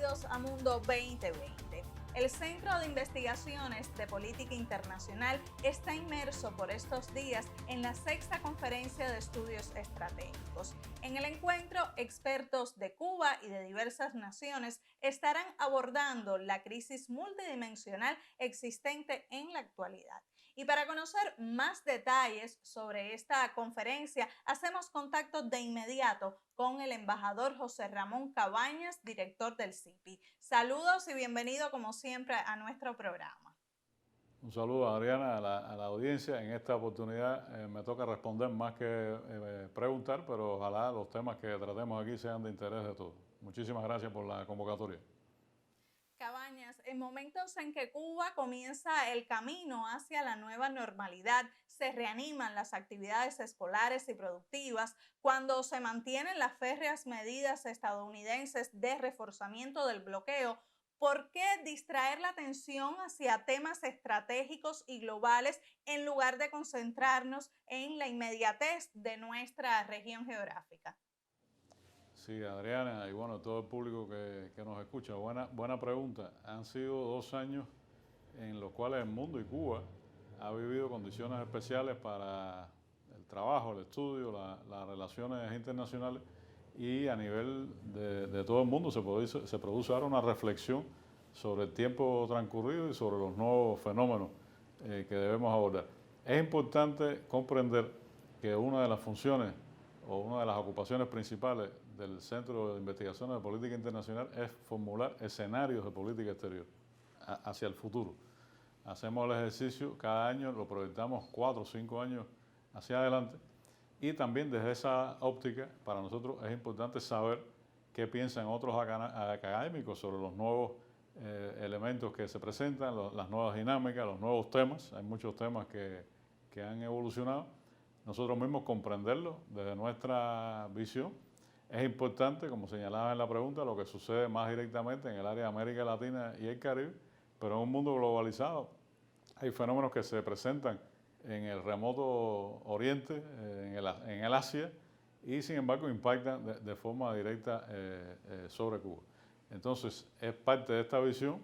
bienvenidos a Mundo 2020. El Centro de Investigaciones de Política Internacional está inmerso por estos días en la sexta conferencia de estudios estratégicos. En el encuentro, expertos de Cuba y de diversas naciones estarán abordando la crisis multidimensional existente en la actualidad. Y para conocer más detalles sobre esta conferencia, hacemos contacto de inmediato con el embajador José Ramón Cabañas, director del CIPI. Saludos y bienvenido como siempre a nuestro programa. Un saludo, Adriana, a la audiencia. En esta oportunidad me toca responder más que preguntar, pero ojalá los temas que tratemos aquí sean de interés de todos. Muchísimas gracias por la convocatoria. Cabañas, en momentos en que Cuba comienza el camino hacia la nueva normalidad, se reaniman las actividades escolares y productivas, cuando se mantienen las férreas medidas estadounidenses de reforzamiento del bloqueo, ¿por qué distraer la atención hacia temas estratégicos y globales en lugar de concentrarnos en la inmediatez de nuestra región geográfica? Sí, Adriana, y bueno, todo el público que nos escucha, buena pregunta. Han sido 2 años en los cuales el mundo y Cuba ha vivido condiciones especiales para el trabajo, el estudio, las relaciones internacionales, y a nivel de todo el mundo se produce ahora una reflexión sobre el tiempo transcurrido y sobre los nuevos fenómenos que debemos abordar. Es importante comprender que una de las funciones o una de las ocupaciones principales del Centro de Investigaciones de Política Internacional es formular escenarios de política exterior hacia el futuro. Hacemos el ejercicio cada año, lo proyectamos 4 o 5 años hacia adelante, y también desde esa óptica para nosotros es importante saber qué piensan otros académicos sobre los nuevos elementos que se presentan, las nuevas dinámicas, los nuevos temas. Hay muchos temas que han evolucionado. Nosotros mismos comprenderlos desde nuestra visión. Es importante, como señalaba en la pregunta, lo que sucede más directamente en el área de América Latina y el Caribe, pero en un mundo globalizado hay fenómenos que se presentan en el remoto Oriente, en el Asia, y sin embargo impactan de forma directa sobre Cuba. Entonces, es parte de esta visión.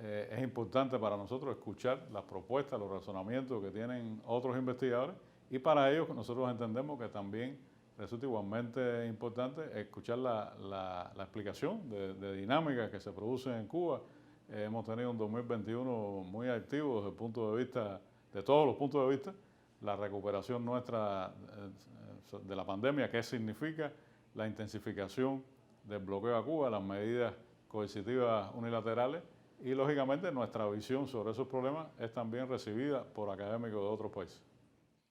Es importante para nosotros escuchar las propuestas, los razonamientos que tienen otros investigadores, y para ello nosotros entendemos que también resulta igualmente importante escuchar la explicación de dinámicas que se producen en Cuba. Hemos tenido un 2021 muy activo desde el punto de vista, de todos los puntos de vista, la recuperación nuestra de la pandemia, qué significa la intensificación del bloqueo a Cuba, las medidas coercitivas unilaterales, y lógicamente nuestra visión sobre esos problemas es también recibida por académicos de otros países.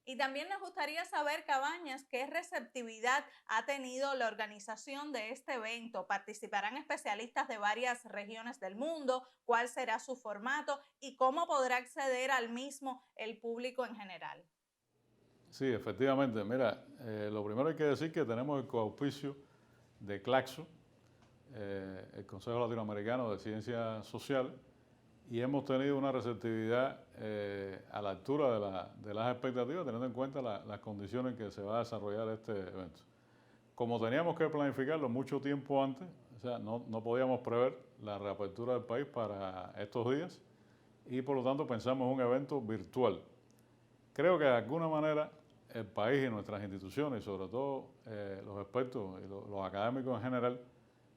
Y también nos gustaría saber, Cabañas, qué receptividad ha tenido la organización de este evento. ¿Participarán especialistas de varias regiones del mundo? ¿Cuál será su formato? ¿Y cómo podrá acceder al mismo el público en general? Sí, efectivamente. Mira, lo primero hay que decir que tenemos el coauspicio de CLACSO, el Consejo Latinoamericano de Ciencias Sociales, y hemos tenido una receptividad a la altura de las expectativas, teniendo en cuenta las condiciones en que se va a desarrollar este evento. Como teníamos que planificarlo mucho tiempo antes, o sea, no podíamos prever la reapertura del país para estos días, y por lo tanto pensamos en un evento virtual. Creo que de alguna manera el país y nuestras instituciones, y sobre todo los expertos y los académicos en general,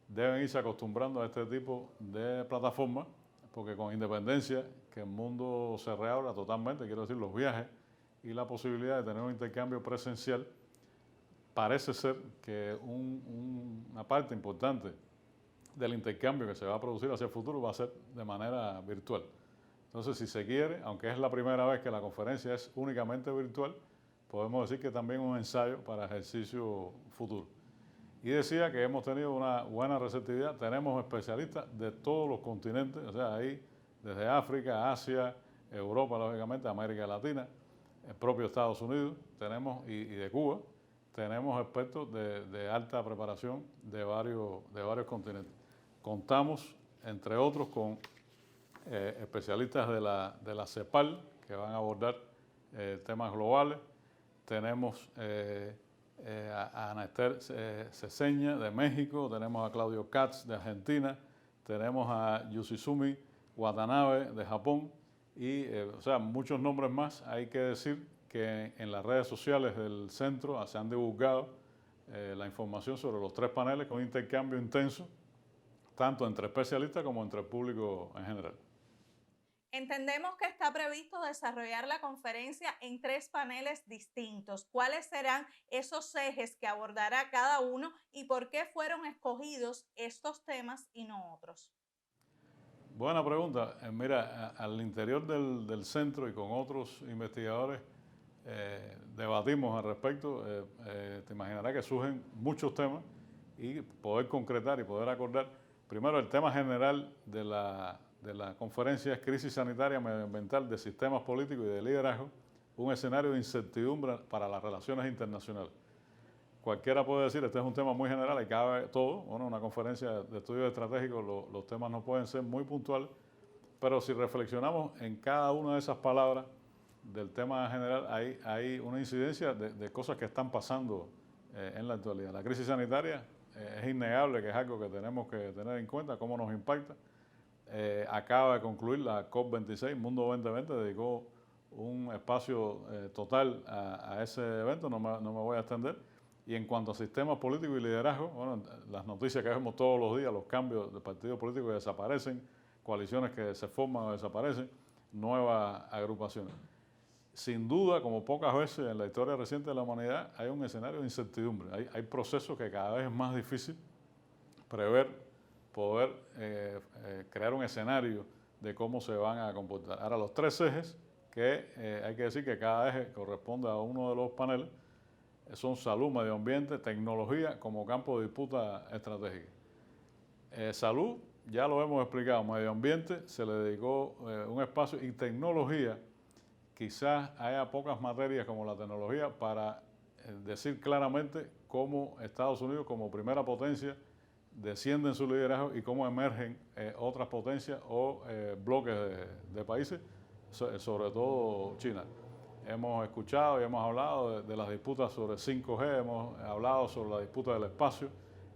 deben irse acostumbrando a este tipo de plataformas, porque con independencia que el mundo se reabra totalmente, quiero decir, los viajes y la posibilidad de tener un intercambio presencial, parece ser que una parte importante del intercambio que se va a producir hacia el futuro va a ser de manera virtual. Entonces, si se quiere, aunque es la primera vez que la conferencia es únicamente virtual, podemos decir que también es un ensayo para ejercicio futuro. Y decía que hemos tenido una buena receptividad. Tenemos especialistas de todos los continentes, o sea, ahí desde África, Asia, Europa, lógicamente, América Latina, el propio Estados Unidos, tenemos, y de Cuba, tenemos expertos de alta preparación de varios continentes. Contamos, entre otros, con especialistas de la CEPAL, que van a abordar temas globales. Tenemos a Ana Esther Ceseña de México, tenemos a Claudio Katz de Argentina, tenemos a Yoshizumi Watanabe de Japón y, o sea, muchos nombres más. Hay que decir que en las redes sociales del centro se han divulgado la información sobre los 3 paneles con intercambio intenso, tanto entre especialistas como entre el público en general. Entendemos que está previsto desarrollar la conferencia en 3 paneles distintos. ¿Cuáles serán esos ejes que abordará cada uno y por qué fueron escogidos estos temas y no otros? Buena pregunta. Mira, al interior del centro y con otros investigadores debatimos al respecto. Te imaginarás que surgen muchos temas y poder concretar y poder acordar. Primero, el tema general de la conferencia es crisis sanitaria medioambiental de sistemas políticos y de liderazgo, un escenario de incertidumbre para las relaciones internacionales. Cualquiera puede decir, este es un tema muy general y cabe todo. Bueno, una conferencia de estudios estratégicos, los temas no pueden ser muy puntuales, pero si reflexionamos en cada una de esas palabras del tema general, hay una incidencia de cosas que están pasando en la actualidad. La crisis sanitaria es innegable que es algo que tenemos que tener en cuenta, cómo nos impacta. Acaba de concluir la COP26, Mundo 2020, dedicó un espacio total a ese evento, no me voy a extender. Y en cuanto a sistemas políticos y liderazgo, bueno, las noticias que vemos todos los días, los cambios de partidos políticos que desaparecen, coaliciones que se forman o desaparecen, nuevas agrupaciones. Sin duda, como pocas veces en la historia reciente de la humanidad, hay un escenario de incertidumbre. Hay procesos que cada vez es más difícil prever, poder crear un escenario de cómo se van a comportar. Ahora, los 3 ejes, que hay que decir que cada eje corresponde a uno de los paneles, son salud, medio ambiente, tecnología como campo de disputa estratégica. Salud, ya lo hemos explicado, medio ambiente se le dedicó un espacio y tecnología, quizás haya pocas materias como la tecnología para decir claramente cómo Estados Unidos como primera potencia desciende en su liderazgo y cómo emergen otras potencias o bloques de países, sobre todo China. Hemos escuchado y hemos hablado de las disputas sobre 5G, hemos hablado sobre la disputa del espacio,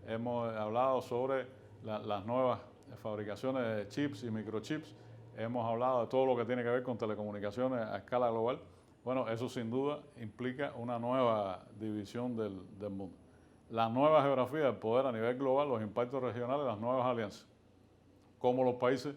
hemos hablado sobre las nuevas fabricaciones de chips y microchips, hemos hablado de todo lo que tiene que ver con telecomunicaciones a escala global. Bueno, eso sin duda implica una nueva división del mundo. La nueva geografía del poder a nivel global, los impactos regionales, las nuevas alianzas. Cómo los países,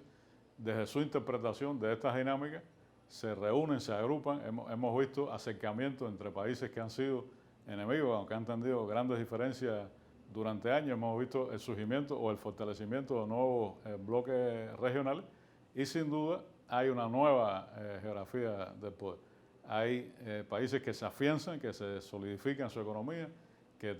desde su interpretación de estas dinámicas, se reúnen, se agrupan. Hemos visto acercamientos entre países que han sido enemigos, aunque han tenido grandes diferencias durante años. Hemos visto el surgimiento o el fortalecimiento de nuevos bloques regionales y sin duda hay una nueva geografía del poder. Hay países que se afianzan, que se solidifican su economía, que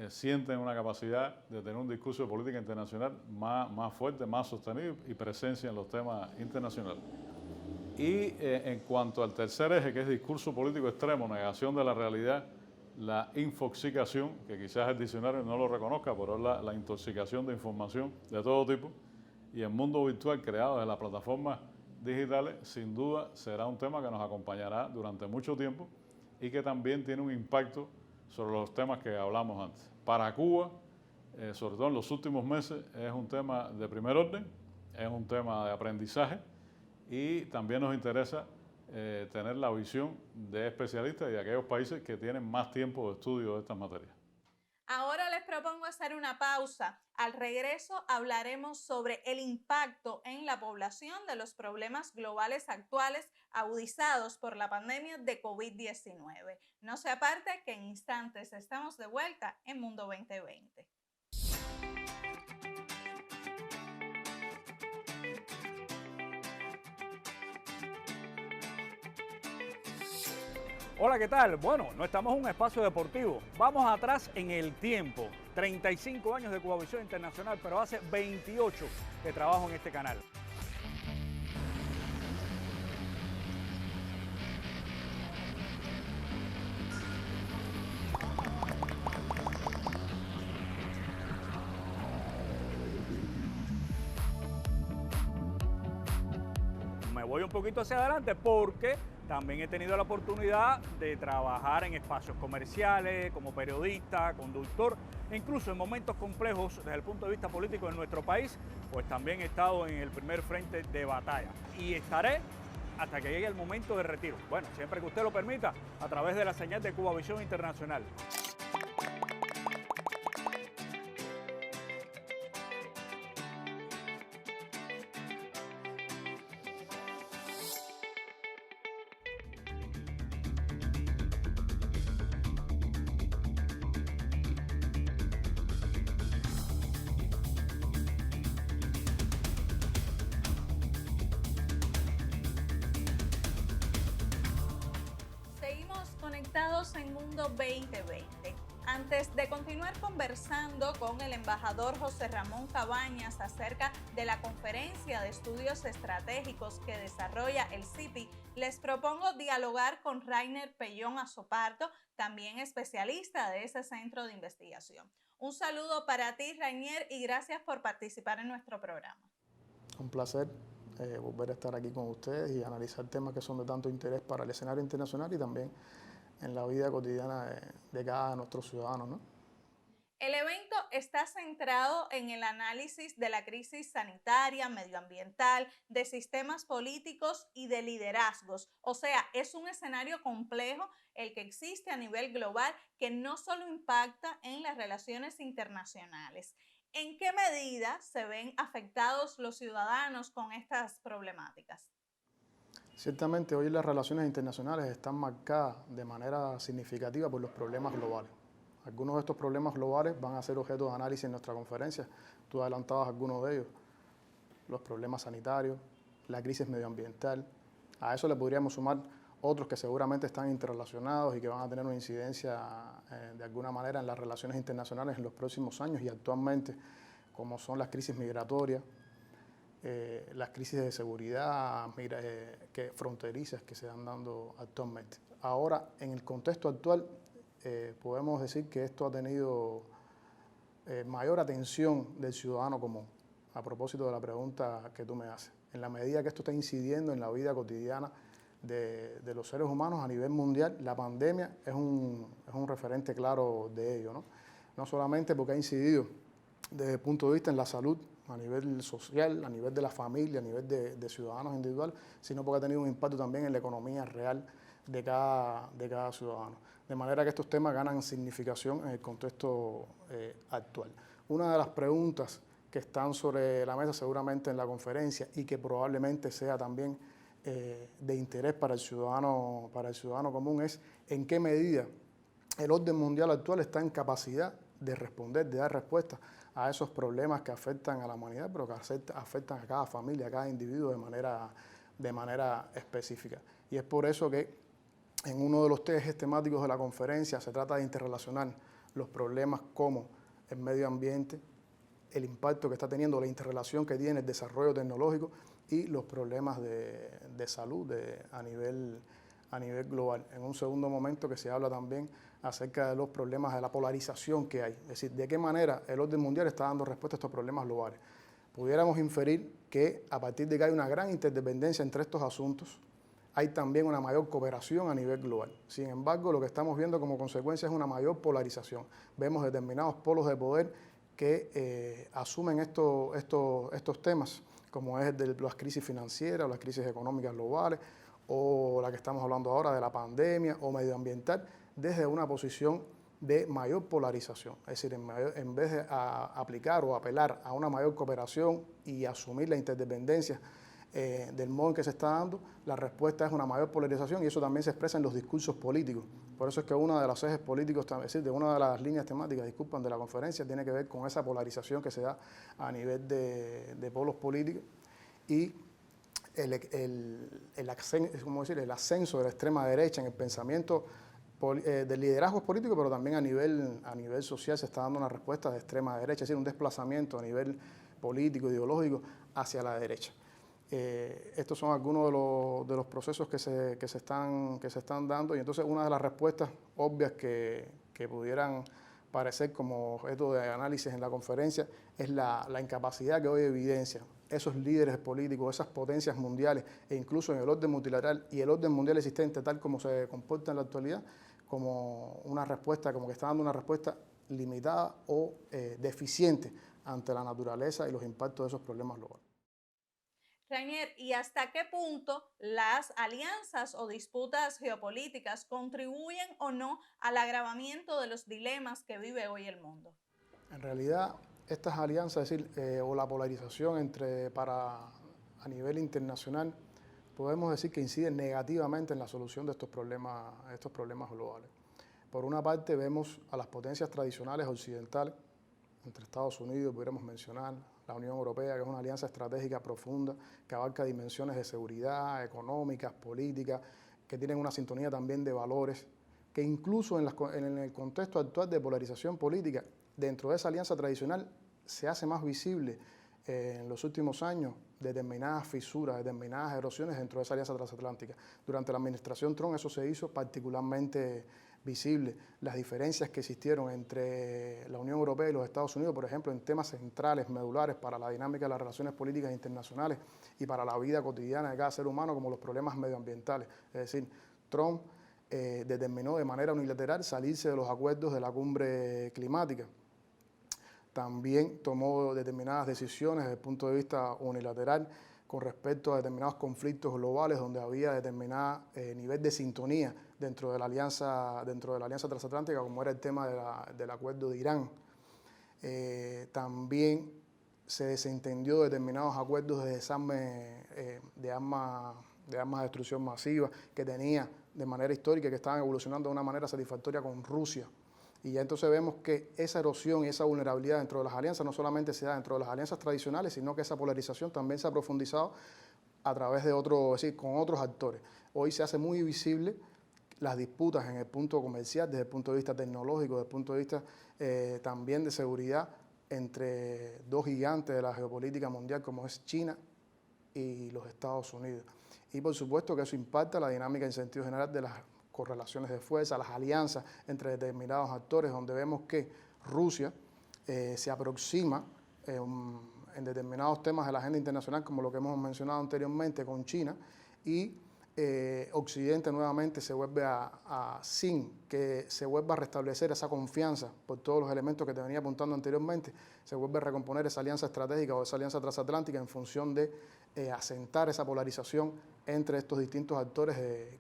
sienten una capacidad de tener un discurso de política internacional más fuerte, más sostenido y presencia en los temas internacionales. Y en cuanto al tercer eje, que es discurso político extremo, negación de la realidad, la infoxicación, que quizás el diccionario no lo reconozca, pero es la intoxicación de información de todo tipo, y el mundo virtual creado desde las plataformas digitales, sin duda será un tema que nos acompañará durante mucho tiempo y que también tiene un impacto sobre los temas que hablamos antes. Para Cuba, sobre todo en los últimos meses, es un tema de primer orden, es un tema de aprendizaje y también nos interesa tener la visión de especialistas y de aquellos países que tienen más tiempo de estudio de estas materias. Ahora les propongo hacer una pausa. Al regreso hablaremos sobre el impacto en la población de los problemas globales actuales agudizados por la pandemia de COVID-19. No se aparte que en instantes estamos de vuelta en Mundo 2020. Hola, ¿qué tal? Bueno, no estamos en un espacio deportivo. Vamos atrás en el tiempo. 35 años de Cubavisión Internacional, pero hace 28 que trabajo en este canal. Me voy un poquito hacia adelante porque También he tenido la oportunidad de trabajar en espacios comerciales, como periodista, conductor, e incluso en momentos complejos desde el punto de vista político en nuestro país, pues también he estado en el primer frente de batalla. Y estaré hasta que llegue el momento de retiro. Bueno, siempre que usted lo permita, a través de la señal de Cubavisión Internacional. Seguimos conectados en Mundo 2020. Antes de continuar conversando con el embajador José Ramón Cabañas acerca de la conferencia de estudios estratégicos que desarrolla el CIPI, les propongo dialogar con Rainer Pellón Azopardo, también especialista de ese centro de investigación. Un saludo para ti, Rainer, y gracias por participar en nuestro programa. Un placer volver a estar aquí con ustedes y analizar temas que son de tanto interés para el escenario internacional y también en la vida cotidiana de cada nuestro ciudadano, ¿no? El evento está centrado en el análisis de la crisis sanitaria, medioambiental, de sistemas políticos y de liderazgos. O sea, es un escenario complejo el que existe a nivel global que no solo impacta en las relaciones internacionales. ¿En qué medida se ven afectados los ciudadanos con estas problemáticas? Ciertamente hoy las relaciones internacionales están marcadas de manera significativa por los problemas globales. Algunos de estos problemas globales van a ser objeto de análisis en nuestra conferencia. Tú adelantabas algunos de ellos, los problemas sanitarios, la crisis medioambiental. A eso le podríamos sumar otros que seguramente están interrelacionados y que van a tener una incidencia de alguna manera en las relaciones internacionales en los próximos años y actualmente, como son las crisis migratorias, las crisis de seguridad fronterizas que se están dando actualmente. Ahora, en el contexto actual, podemos decir que esto ha tenido mayor atención del ciudadano común, a propósito de la pregunta que tú me haces. En la medida que esto está incidiendo en la vida cotidiana de los seres humanos a nivel mundial, la pandemia es un referente claro de ello, ¿no? No solamente porque ha incidido desde el punto de vista en la salud, a nivel social, a nivel de la familia, a nivel de ciudadanos individuales, sino porque ha tenido un impacto también en la economía real de cada ciudadano. De manera que estos temas ganan significación en el contexto actual. Una de las preguntas que están sobre la mesa seguramente en la conferencia y que probablemente sea también de interés para el ciudadano común es en qué medida el orden mundial actual está en capacidad de responder, de dar respuesta a esos problemas que afectan a la humanidad, pero que afectan a cada familia, a cada individuo de manera específica. Y es por eso que en uno de los ejes temáticos de la conferencia se trata de interrelacionar los problemas como el medio ambiente, el impacto que está teniendo, la interrelación que tiene el desarrollo tecnológico y los problemas de salud a nivel global. En un segundo momento que se habla también acerca de los problemas de la polarización que hay, es decir, de qué manera el orden mundial está dando respuesta a estos problemas globales. Pudiéramos inferir que a partir de que hay una gran interdependencia entre estos asuntos, hay también una mayor cooperación a nivel global. Sin embargo, lo que estamos viendo como consecuencia es una mayor polarización. Vemos determinados polos de poder que asumen estos temas, como es el de las crisis financieras o las crisis económicas globales, o la que estamos hablando ahora de la pandemia o medioambiental, desde una posición de mayor polarización. Es decir, en vez de aplicar o apelar a una mayor cooperación y asumir la interdependencia del modo en que se está dando, la respuesta es una mayor polarización y eso también se expresa en los discursos políticos. Por eso es que uno de los ejes políticos, es decir, de una de las líneas temáticas, de la conferencia, tiene que ver con esa polarización que se da a nivel de polos políticos y el ascenso de la extrema derecha en el pensamiento del liderazgo político, pero también a nivel social se está dando una respuesta de extrema derecha, es decir, un desplazamiento a nivel político, ideológico hacia la derecha. Estos son algunos de los procesos que se están dando y entonces una de las respuestas obvias que pudieran parecer como objeto de análisis en la conferencia es la incapacidad que hoy evidencia esos líderes políticos, esas potencias mundiales e incluso en el orden multilateral y el orden mundial existente tal como se comporta en la actualidad, como una respuesta, como que está dando una respuesta limitada o deficiente ante la naturaleza y los impactos de esos problemas globales. Rainier, ¿y hasta qué punto las alianzas o disputas geopolíticas contribuyen o no al agravamiento de los dilemas que vive hoy el mundo? En realidad, estas alianzas, es decir, o la polarización a nivel internacional, podemos decir que inciden negativamente en la solución de estos problemas globales. Por una parte, vemos a las potencias tradicionales occidentales, entre Estados Unidos, pudiéramos mencionar, la Unión Europea, que es una alianza estratégica profunda, que abarca dimensiones de seguridad, económicas, políticas, que tienen una sintonía también de valores, que incluso en el contexto actual de polarización política, dentro de esa alianza tradicional, se hace más visible en los últimos años determinadas fisuras, determinadas erosiones dentro de esa alianza transatlántica. Durante la administración Trump eso se hizo particularmente visible, las diferencias que existieron entre la Unión Europea y los Estados Unidos, por ejemplo, en temas centrales, medulares para la dinámica de las relaciones políticas internacionales y para la vida cotidiana de cada ser humano, como los problemas medioambientales. Es decir, Trump determinó de manera unilateral salirse de los acuerdos de la cumbre climática. También tomó determinadas decisiones desde el punto de vista unilateral con respecto a determinados conflictos globales donde había determinado nivel de sintonía dentro de la alianza transatlántica, como era el tema del acuerdo de Irán. También se desentendió determinados acuerdos de desarme de armas de destrucción masiva que tenía de manera histórica, que estaban evolucionando de una manera satisfactoria con Rusia. Y ya entonces vemos que esa erosión y esa vulnerabilidad dentro de las alianzas no solamente se da dentro de las alianzas tradicionales, sino que esa polarización también se ha profundizado a través de con otros actores. Hoy se hace muy visible las disputas en el punto comercial, desde el punto de vista tecnológico, desde el punto de vista también de seguridad entre dos gigantes de la geopolítica mundial como es China y los Estados Unidos. Y por supuesto que eso impacta la dinámica en sentido general de las correlaciones de fuerza, las alianzas entre determinados actores, donde vemos que Rusia se aproxima en determinados temas de la agenda internacional, como lo que hemos mencionado anteriormente con China, y Occidente nuevamente se vuelve sin que se vuelva a restablecer esa confianza por todos los elementos que te venía apuntando anteriormente, se vuelve a recomponer esa alianza estratégica o esa alianza transatlántica en función de asentar esa polarización entre estos distintos actores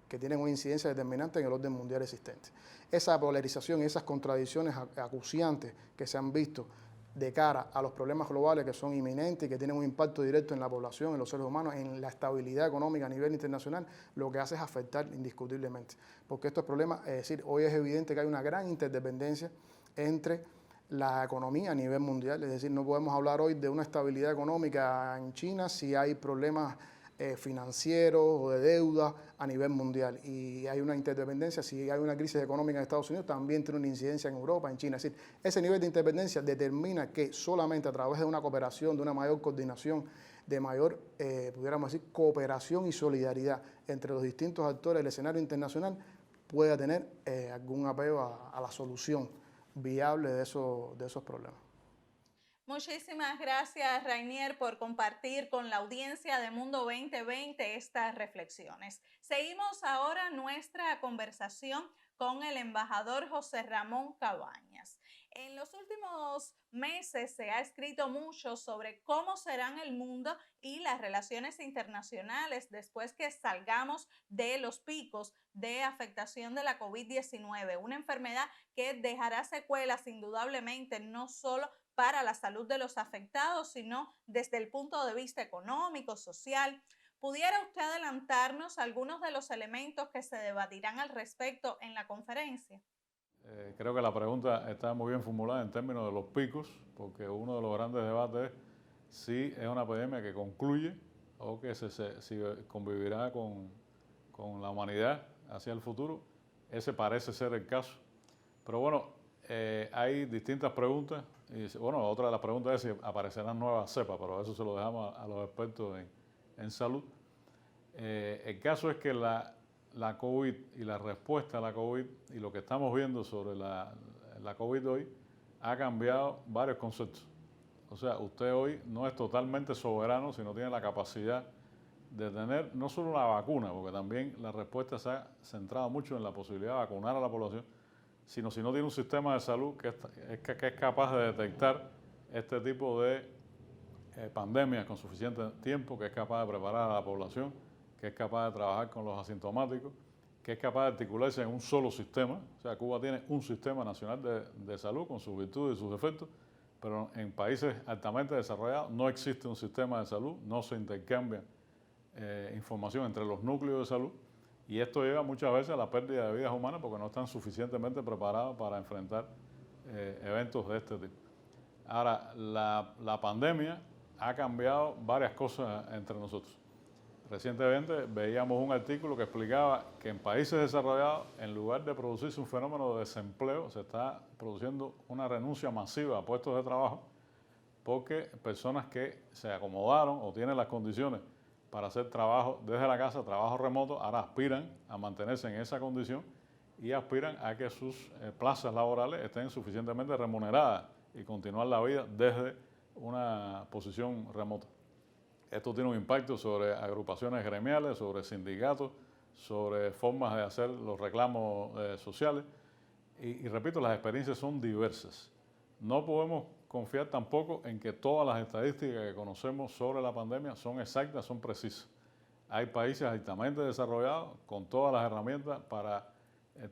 que tienen una incidencia determinante en el orden mundial existente. Esa polarización y esas contradicciones acuciantes que se han visto de cara a los problemas globales que son inminentes y que tienen un impacto directo en la población, en los seres humanos, en la estabilidad económica a nivel internacional, lo que hace es afectar indiscutiblemente. Porque estos problemas, es decir, hoy es evidente que hay una gran interdependencia entre la economía a nivel mundial, es decir, no podemos hablar hoy de una estabilidad económica en China si hay problemas financieros o de deuda a nivel mundial, y hay una interdependencia. Si hay una crisis económica en Estados Unidos, también tiene una incidencia en Europa, en China. Es decir, ese nivel de interdependencia determina que solamente a través de una cooperación, de una mayor coordinación, de mayor, pudiéramos decir, cooperación y solidaridad entre los distintos actores del escenario internacional, pueda tener algún apego a la solución viable de esos problemas. Muchísimas gracias, Rainier, por compartir con la audiencia de Mundo 2020 estas reflexiones. Seguimos ahora nuestra conversación con el embajador José Ramón Cabañas. En los últimos meses se ha escrito mucho sobre cómo serán el mundo y las relaciones internacionales después que salgamos de los picos de afectación de la COVID-19, una enfermedad que dejará secuelas indudablemente no solo para la salud de los afectados, sino desde el punto de vista económico, social. ¿Pudiera usted adelantarnos algunos de los elementos que se debatirán al respecto en la conferencia? Creo que la pregunta está muy bien formulada en términos de los picos, porque uno de los grandes debates es si es una epidemia que concluye o que si convivirá con la humanidad hacia el futuro. Ese parece ser el caso. Pero bueno, hay distintas preguntas. Y bueno, otra de las preguntas es si aparecerán nuevas cepas, pero eso se lo dejamos a los expertos en salud. El caso es que la COVID y la respuesta a la COVID y lo que estamos viendo sobre la COVID hoy ha cambiado varios conceptos. O O sea, usted hoy no es totalmente soberano si no tiene la capacidad de tener no solo una vacuna, porque también la respuesta se ha centrado mucho en la posibilidad de vacunar a la población, sino si no tiene un sistema de salud que es capaz de detectar este tipo de pandemias con suficiente tiempo, que es capaz de preparar a la población, que es capaz de trabajar con los asintomáticos, que es capaz de articularse en un solo sistema. O sea, Cuba tiene un sistema nacional de salud con sus virtudes y sus defectos, pero en países altamente desarrollados no existe un sistema de salud, no se intercambia información entre los núcleos de salud, y esto lleva muchas veces a la pérdida de vidas humanas porque no están suficientemente preparados para enfrentar eventos de este tipo. Ahora, la pandemia ha cambiado varias cosas entre nosotros. Recientemente veíamos un artículo que explicaba que en países desarrollados, en lugar de producirse un fenómeno de desempleo, se está produciendo una renuncia masiva a puestos de trabajo porque personas que se acomodaron o tienen las condiciones para hacer trabajo desde la casa, trabajo remoto, ahora aspiran a mantenerse en esa condición y aspiran a que sus plazas laborales estén suficientemente remuneradas y continuar la vida desde una posición remota. Esto tiene un impacto sobre agrupaciones gremiales, sobre sindicatos, sobre formas de hacer los reclamos sociales y repito, las experiencias son diversas. No podemos confiar tampoco en que todas las estadísticas que conocemos sobre la pandemia son exactas, son precisas. Hay países altamente desarrollados con todas las herramientas para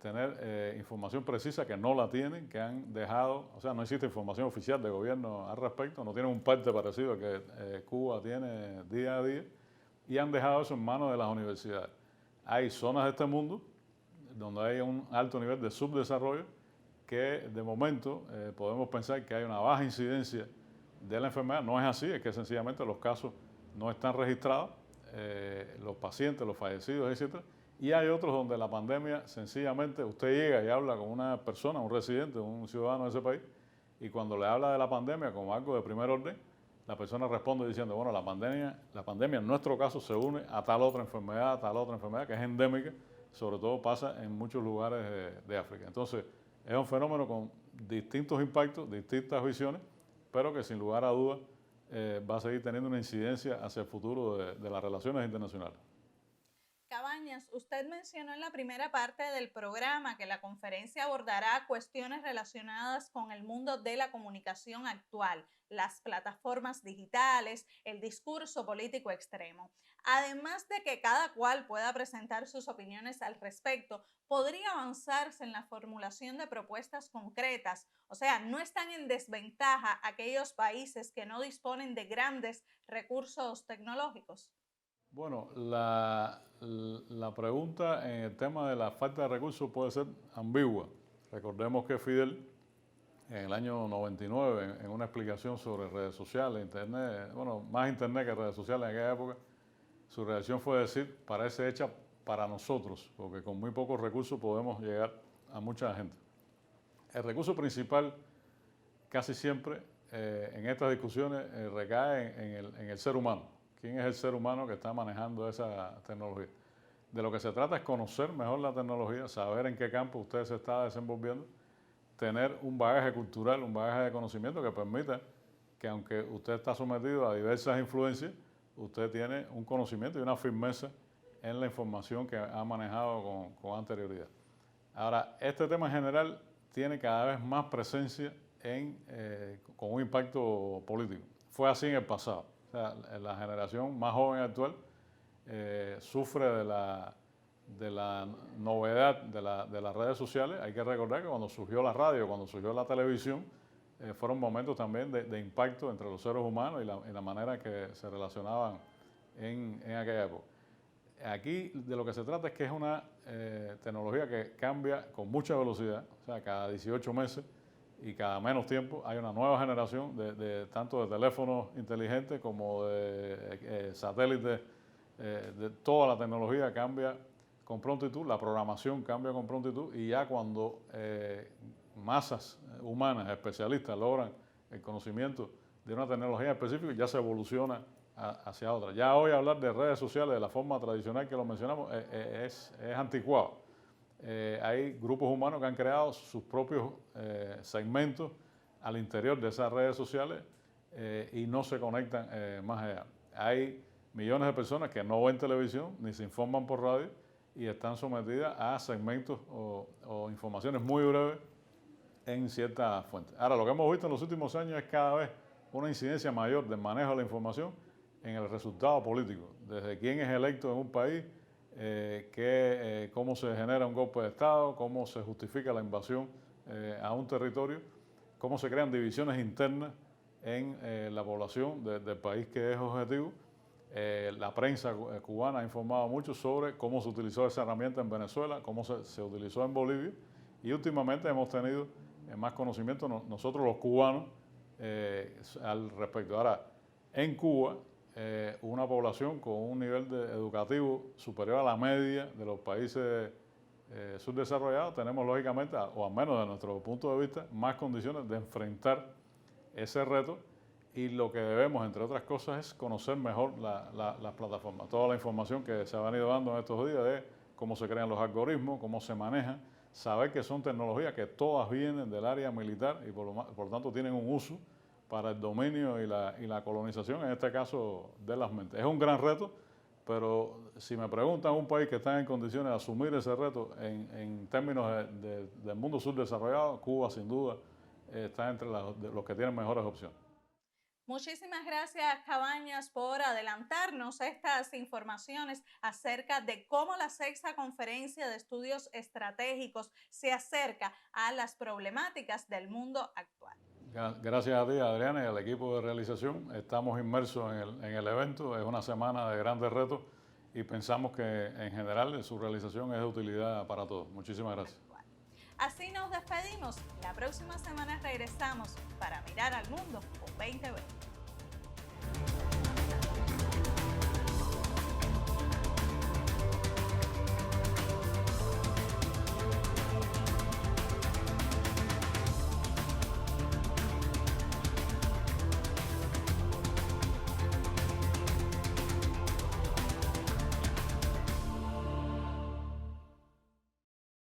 tener información precisa que no la tienen, que han dejado, o sea, no existe información oficial de gobierno al respecto, no tienen un parte parecido al que Cuba tiene día a día, y han dejado eso en manos de las universidades. Hay zonas de este mundo donde hay un alto nivel de subdesarrollo que de momento podemos pensar que hay una baja incidencia de la enfermedad. No es así, es que sencillamente los casos no están registrados, los pacientes, los fallecidos, etcétera. Y hay otros donde la pandemia, sencillamente, usted llega y habla con una persona, un residente, un ciudadano de ese país, y cuando le habla de la pandemia como algo de primer orden, la persona responde diciendo, bueno, la pandemia en nuestro caso se une a tal otra enfermedad que es endémica, sobre todo pasa en muchos lugares de África. Entonces, es un fenómeno con distintos impactos, distintas visiones, pero que sin lugar a dudas va a seguir teniendo una incidencia hacia el futuro de las relaciones internacionales. Cabañas, usted mencionó en la primera parte del programa que la conferencia abordará cuestiones relacionadas con el mundo de la comunicación actual, las plataformas digitales, el discurso político extremo. Además de que cada cual pueda presentar sus opiniones al respecto, podría avanzarse en la formulación de propuestas concretas. O sea, no están en desventaja aquellos países que no disponen de grandes recursos tecnológicos. Bueno, la pregunta en el tema de la falta de recursos puede ser ambigua. Recordemos que Fidel, en el año 99, en una explicación sobre redes sociales, internet, bueno, más internet que redes sociales en aquella época, su reacción fue decir, parece hecha para nosotros, porque con muy pocos recursos podemos llegar a mucha gente. El recurso principal, casi siempre, en estas discusiones, recae en el ser humano. ¿Quién es el ser humano que está manejando esa tecnología? De lo que se trata es conocer mejor la tecnología, saber en qué campo usted se está desenvolviendo, tener un bagaje cultural, un bagaje de conocimiento que permita que aunque usted está sometido a diversas influencias, usted tiene un conocimiento y una firmeza en la información que ha manejado con anterioridad. Ahora, este tema en general tiene cada vez más presencia con un impacto político. Fue así en el pasado. O sea, la generación más joven actual sufre de la novedad de las redes sociales. Hay que recordar que cuando surgió la radio, cuando surgió la televisión, fueron momentos también de impacto entre los seres humanos y la manera que se relacionaban en aquella época. Aquí de lo que se trata es que es una tecnología que cambia con mucha velocidad, o sea, cada 18 meses y cada menos tiempo hay una nueva generación tanto de teléfonos inteligentes como de satélites, de toda la tecnología cambia con prontitud, la programación cambia con prontitud y ya cuando masas humanas, especialistas, logran el conocimiento de una tecnología específica, ya se evoluciona hacia otra. Ya hoy hablar de redes sociales de la forma tradicional que lo mencionamos es anticuado. Hay grupos humanos que han creado sus propios segmentos al interior de esas redes sociales y no se conectan más allá. Hay millones de personas que no ven televisión ni se informan por radio y están sometidas a segmentos o informaciones muy breves en ciertas fuentes. Ahora, lo que hemos visto en los últimos años es cada vez una incidencia mayor del manejo de la información en el resultado político, desde quién es electo en un país, cómo se genera un golpe de Estado, cómo se justifica la invasión a un territorio, cómo se crean divisiones internas en la población del país que es objetivo. La prensa cubana ha informado mucho sobre cómo se utilizó esa herramienta en Venezuela, cómo se utilizó en Bolivia, y últimamente hemos tenido más conocimiento nosotros los cubanos al respecto. Ahora, en Cuba, una población con un nivel educativo superior a la media de los países subdesarrollados, tenemos lógicamente, o al menos desde nuestro punto de vista, más condiciones de enfrentar ese reto. Y lo que debemos, entre otras cosas, es conocer mejor las plataformas. Toda la información que se ha venido dando en estos días de cómo se crean los algoritmos, cómo se manejan, saber que son tecnologías que todas vienen del área militar y por lo tanto tienen un uso para el dominio y la colonización, en este caso de las mentes. Es un gran reto, pero si me preguntan un país que está en condiciones de asumir ese reto en términos del mundo subdesarrollado, Cuba sin duda está entre los que tienen mejores opciones. Muchísimas gracias, Cabañas, por adelantarnos estas informaciones acerca de cómo la Sexta Conferencia de Estudios Estratégicos se acerca a las problemáticas del mundo actual. Gracias a ti, Adriana, y al equipo de realización. Estamos inmersos en el evento. Es una semana de grandes retos y pensamos que en general su realización es de utilidad para todos. Muchísimas gracias. Así nos despedimos. La próxima semana regresamos para mirar al mundo con 2020.